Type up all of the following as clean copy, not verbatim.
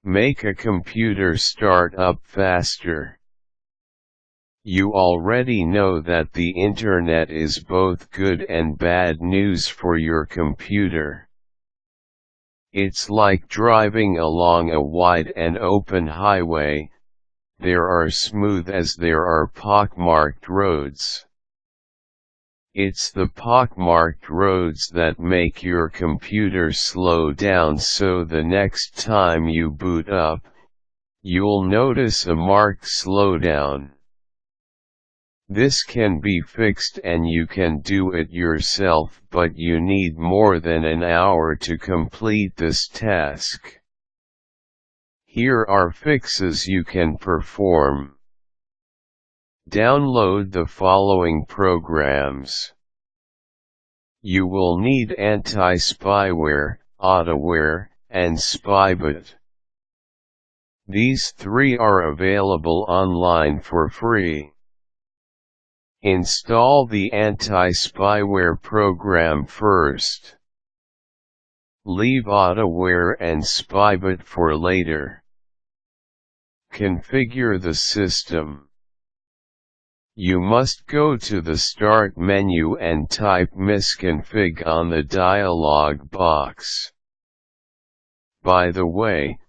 Make a computer start up faster. You already know that the internet is both good and bad news for your computer. It's like driving along a wide and open highway. There are smooth as there are pockmarked roads. It's the pockmarked roads that make your computer slow down, so the next time you boot up, you'll notice a marked slowdown. This can be fixed and you can do it yourself, but you need more than an hour to complete this task. Here are fixes you can perform. Download the following programs. You will need anti-spyware, AutoWare, and Spybot. These three are available online for free. Install the anti-spyware program first. Leave AutoWare and Spybot for later. Configure the system. You must go to the Start menu and type misconfig on the dialog box. By the way,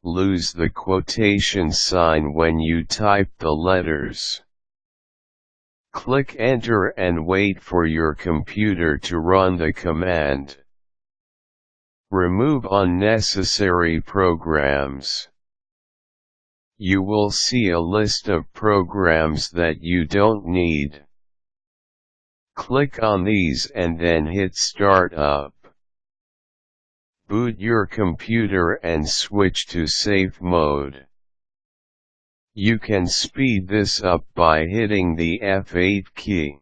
lose the quotation sign when you type the letters. Click Enter and wait for your computer to run the command. Remove unnecessary programs. You will see a list of programs that you don't need. Click on these and then hit Start Up. Boot your computer and switch to safe mode. You can speed this up by hitting the F8 key.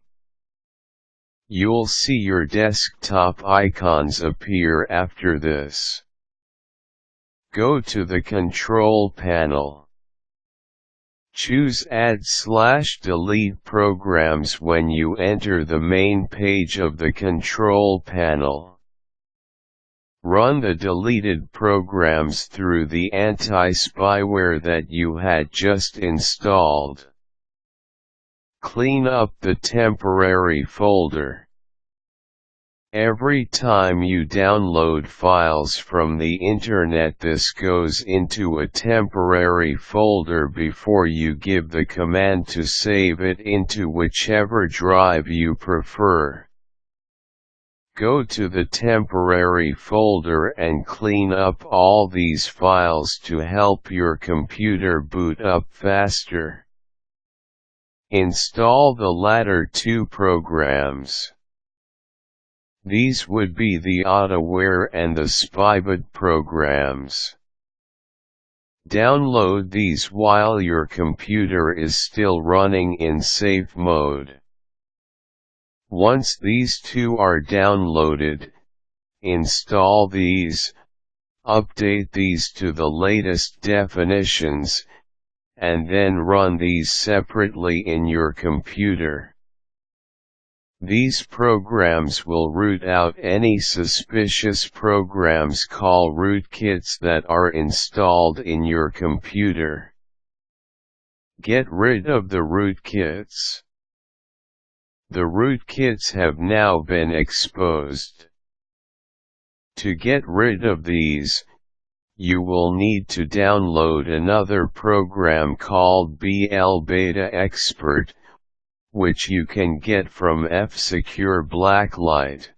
You'll see your desktop icons appear after this. Go to the Control panel. Choose Add/Delete Programs when you enter the main page of the Control panel. Run the deleted programs through the anti-spyware that you had just installed. Clean up the temporary folder. Every time you download files from the internet, this goes into a temporary folder before you give the command to save it into whichever drive you prefer. Go to the temporary folder and clean up all these files to help your computer boot up faster. Install the latter two programs. These would be the AutoWare and the Spybot programs. Download these while your computer is still running in safe mode. Once these two are downloaded, install these, update these to the latest definitions, and then run these separately in your computer. These programs will root out any suspicious programs called rootkits that are installed in your computer. Get rid of the rootkits. The rootkits have now been exposed. To get rid of these, you will need to download another program called BL Beta Expert, which you can get from F-Secure Blacklight.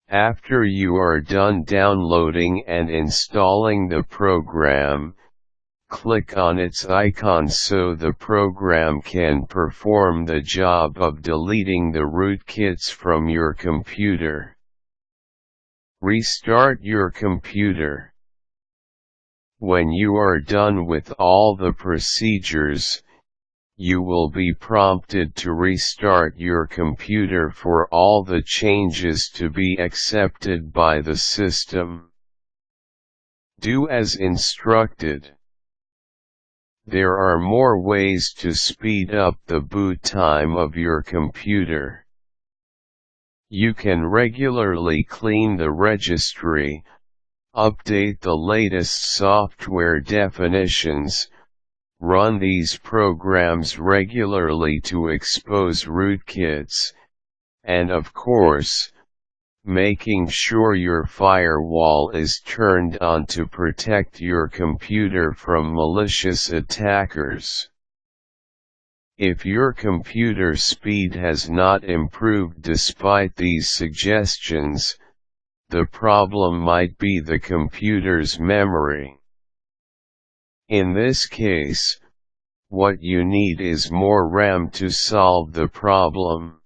After you are done downloading and installing the program, click on its icon so the program can perform the job of deleting the rootkits from your computer. Restart your computer. When you are done with all the procedures, you will be prompted to restart your computer for all the changes to be accepted by the system. Do as instructed. There are more ways to speed up the boot time of your computer. You can regularly clean the registry, Update the latest software definitions, run these programs regularly to expose rootkits, and of course, making sure your firewall is turned on to protect your computer from malicious attackers. If your computer speed has not improved despite these suggestions, the problem might be the computer's memory. In this case, what you need is more RAM to solve the problem.